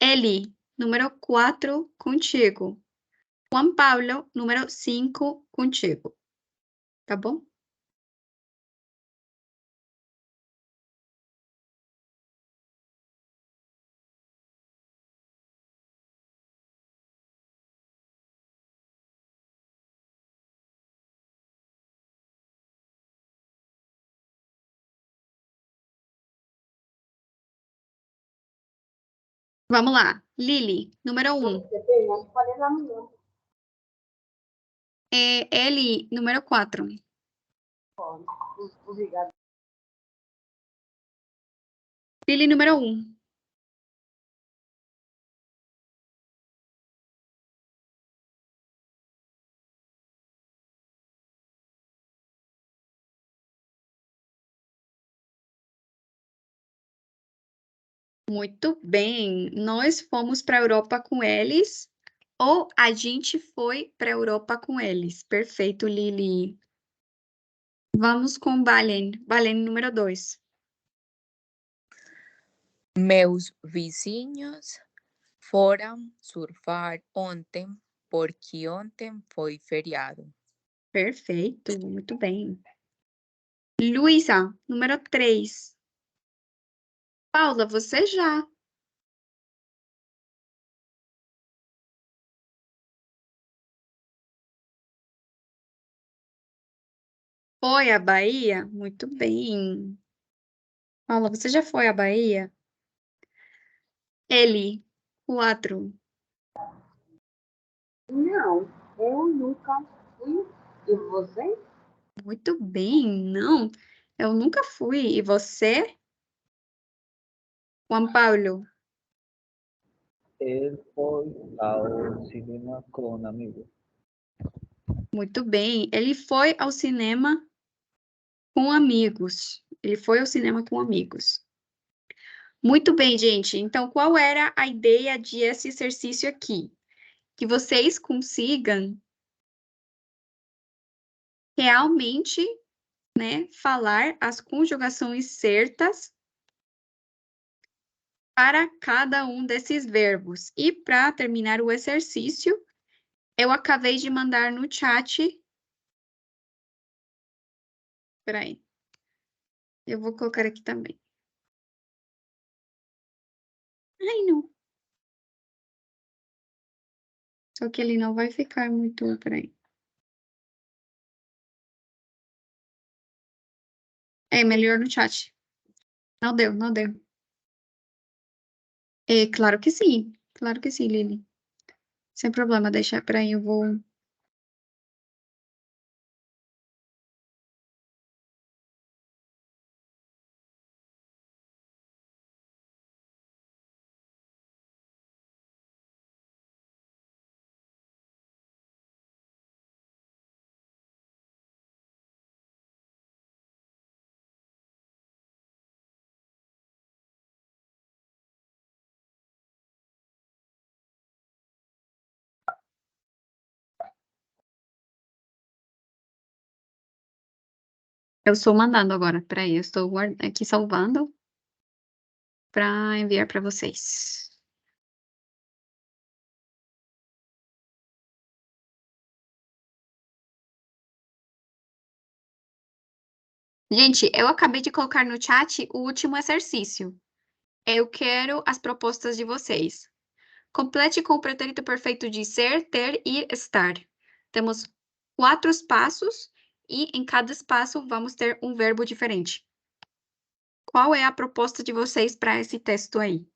A: Eli, número 4 contigo. Juan Pablo, número 5 contigo. Tá bom? Vamos lá. Lili, número 1.
D: Depende, pode ir lá no meu.
A: Eli, número 4.
D: Pode. Obrigada.
A: Lili, número 1. Muito bem. Nós fomos para a Europa com eles ou a gente foi para a Europa com eles? Perfeito, Lili. Vamos com Valen. Valen, número 2.
F: Meus vizinhos foram surfar ontem, porque ontem foi feriado.
A: Perfeito, muito bem. Luísa, número 3. Paula, você já. Foi à Bahia? Muito bem. Paula, você já foi à Bahia? Eli, 4.
D: Não, eu nunca fui. E você?
A: Muito bem. Não, eu nunca fui. E você? Juan Paulo?
E: Ele foi ao cinema com um amigo.
A: Muito bem. Ele foi ao cinema com amigos. Ele foi ao cinema com amigos. Muito bem, gente. Então, qual era a ideia desse exercício aqui? Que vocês consigam realmente, né, falar as conjugações certas para cada um desses verbos. E para terminar o exercício, eu acabei de mandar no chat. Espera aí. Eu vou colocar aqui também. Ai, não. Só que ele não vai ficar muito. Peraí. É melhor no chat. Não deu, não deu. É, claro que sim. Claro que sim, Lili. Sem problema, deixa. Peraí, eu vou. Eu estou mandando agora. Peraí, eu estou aqui salvando para enviar para vocês. Gente, eu acabei de colocar no chat o último exercício. Eu quero as propostas de vocês. Complete com o pretérito perfeito de ser, ter, ir, estar. Temos 4 espaços e em cada espaço vamos ter um verbo diferente. Qual é a proposta de vocês para esse texto aí?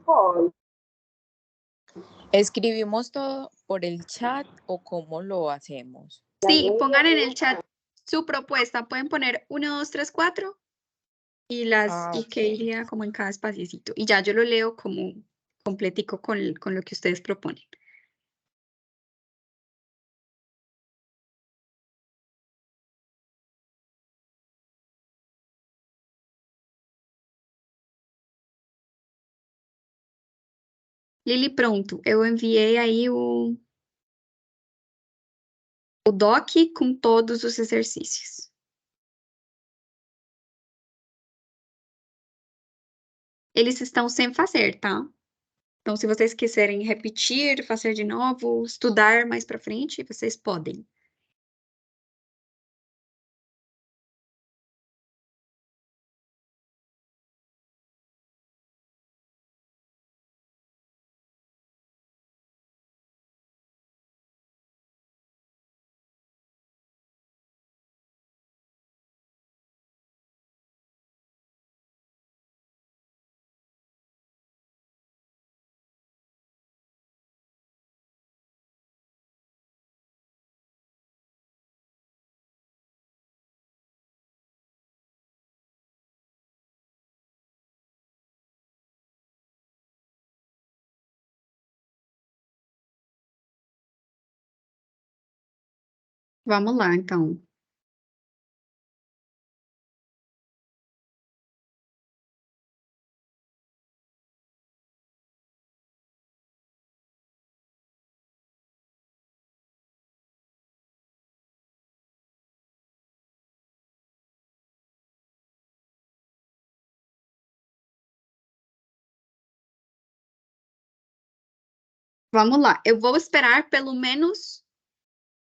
D: Foi.
F: ¿Escribimos todo por el chat o cómo lo hacemos?
A: Sí, pongan en el chat su propuesta. Pueden poner 1, 2, 3, 4 y que
F: Ok.
A: iría como en cada espaciecito. Y ya yo lo leo como completico con lo que ustedes proponen. Lili, pronto. Eu enviei aí o doc com todos os exercícios. Eles estão sem fazer, tá? Então, se vocês quiserem repetir, fazer de novo, estudar mais para frente, vocês podem. Vamos lá, então. Vamos lá. Eu vou esperar pelo menos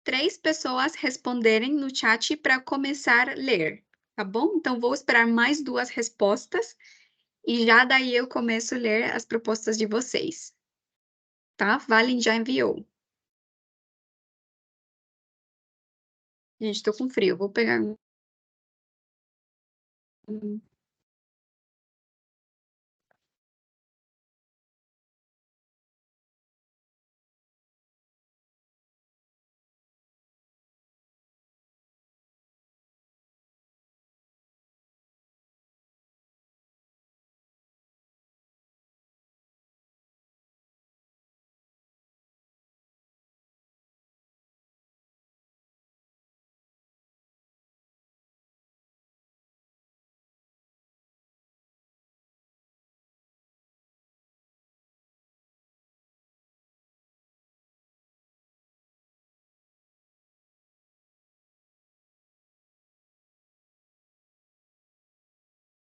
A: 3 pessoas responderem no chat para começar a ler, tá bom? Então, vou esperar mais 2 respostas e já daí eu começo a ler as propostas de vocês. Tá? Valen já enviou. Gente, tô com frio. Vou pegar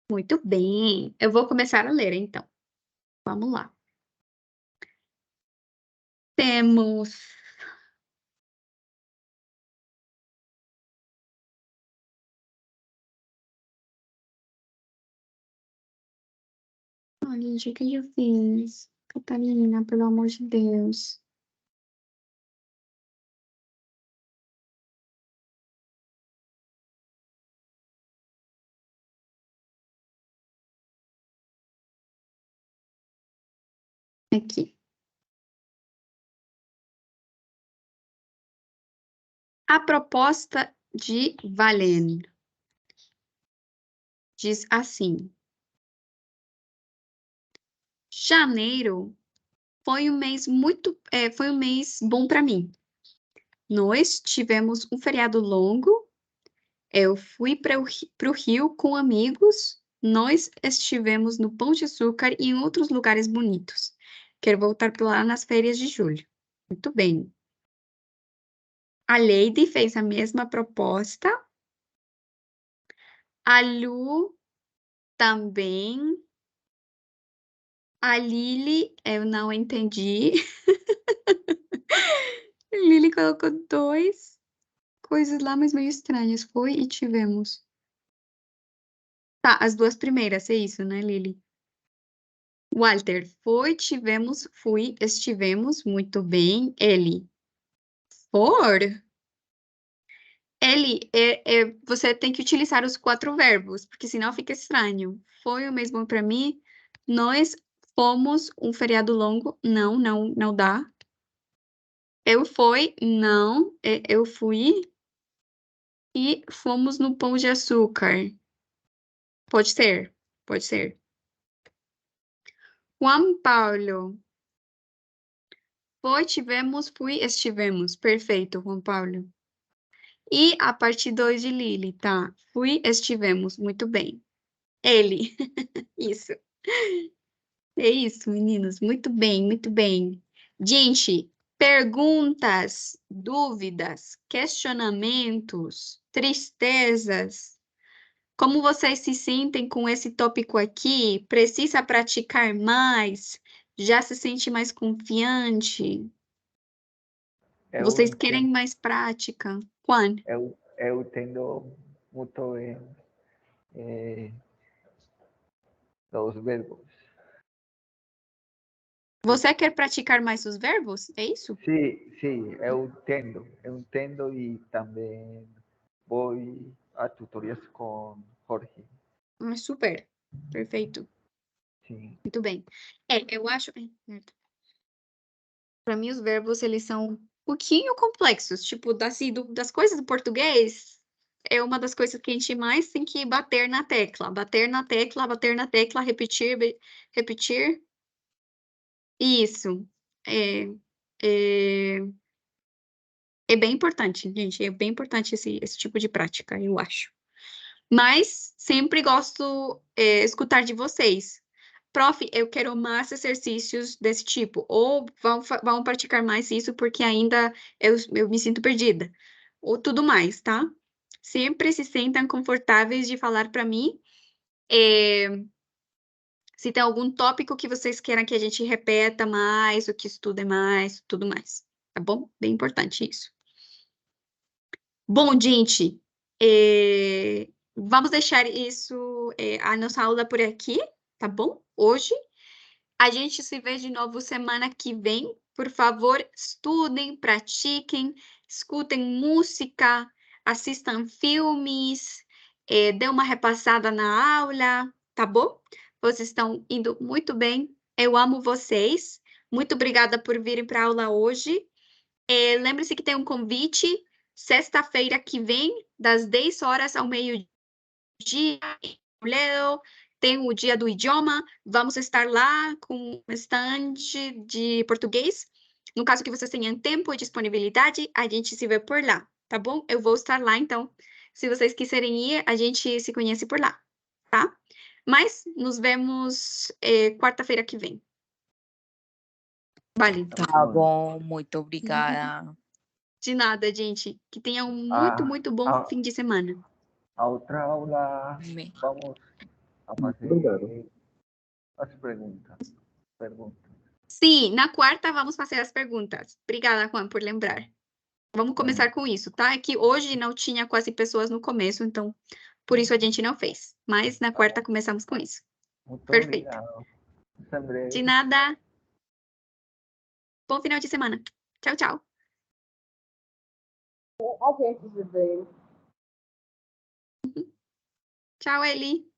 A: Muito bem. Eu vou começar a ler, então. Vamos lá. Temos Ai, gente, o que eu fiz? Catarina, pelo amor de Deus. Aqui. A proposta de Valen diz assim: janeiro foi um mês foi um mês bom para mim. Nós tivemos um feriado longo. Eu fui para o Rio com amigos. Nós estivemos no Pão de Açúcar e em outros lugares bonitos. Quero voltar para lá nas férias de julho. Muito bem. A Lady fez a mesma proposta. A Lu também. A Lili, eu não entendi. Lili colocou 2 coisas lá, mas meio estranhas. Foi e tivemos. Tá, as 2 primeiras, é isso, né, Lili? Walter, foi, tivemos, fui, estivemos, muito bem. Ele, for. Ele, você tem que utilizar os 4 verbos, porque senão fica estranho. Foi o mesmo para mim. Nós fomos um feriado longo. Não, não dá. Eu fui, não, eu fui. E fomos no Pão de Açúcar. Pode ser, pode ser. Juan Paulo. Foi, tivemos, fui, estivemos. Perfeito, Juan Paulo. E a parte 2 de Lili, tá? Fui, estivemos. Muito bem. Ele. Isso. É isso, meninos. Muito bem, muito bem. Gente, perguntas, dúvidas, questionamentos, tristezas. Como vocês se sentem com esse tópico aqui? Precisa praticar mais? Já se sente mais confiante?
E: Eu
A: Vocês querem
E: entendo,
A: mais prática? Quando?
E: eu entendo muito bem os verbos.
A: Você quer praticar mais os verbos? É isso?
E: Sim, eu entendo e também vou a tutoriais com Jorge.
A: Super. Perfeito.
E: Sim,
A: Muito bem. Eu acho. Para mim, os verbos, eles são um pouquinho complexos. Tipo, assim, das coisas do português, é uma das coisas que a gente mais tem que bater na tecla. Bater na tecla, bater na tecla, repetir, repetir. Isso. É, é, é bem importante, gente. É bem importante esse tipo de prática, eu acho. Mas sempre gosto escutar de vocês. Prof, eu quero mais exercícios desse tipo. Ou vão praticar mais isso, porque ainda eu me sinto perdida. Ou tudo mais, tá? Sempre se sentam confortáveis de falar para mim. Se tem algum tópico que vocês queiram que a gente repeta mais, ou que estude mais, tudo mais. Tá bom? Bem importante isso. Bom, gente, vamos deixar isso, a nossa aula por aqui, tá bom? Hoje. A gente se vê de novo semana que vem. Por favor, estudem, pratiquem, escutem música, assistam filmes, dê uma repassada na aula, tá bom? Vocês estão indo muito bem. Eu amo vocês. Muito obrigada por virem para a aula hoje. Lembre-se que tem um convite sexta-feira que vem, das 10 horas ao meio-dia, em Toledo. Tem o Dia do Idioma. Vamos estar lá com um stand de português. No caso que vocês tenham tempo e disponibilidade, a gente se vê por lá, tá bom? Eu vou estar lá, então, se vocês quiserem ir, a gente se conhece por lá, tá? Mas nos vemos quarta-feira que vem. Vale.
F: Tá bom, muito obrigada.
A: De nada, gente. Que tenham um muito bom fim de semana.
E: A outra aula
F: Me-
E: vamos a fazer as perguntas.
A: Sim, na quarta vamos fazer as perguntas. Obrigada, Juan, por lembrar. Vamos começar com isso, tá? É que hoje não tinha quase pessoas no começo, então por isso a gente não fez. Mas na quarta começamos com isso.
E: Muito
A: Perfeito.
E: obrigado. Até breve.
A: De nada. Bom final de semana. Tchau, tchau.
D: A gente se vê.
A: Tchau, Eli.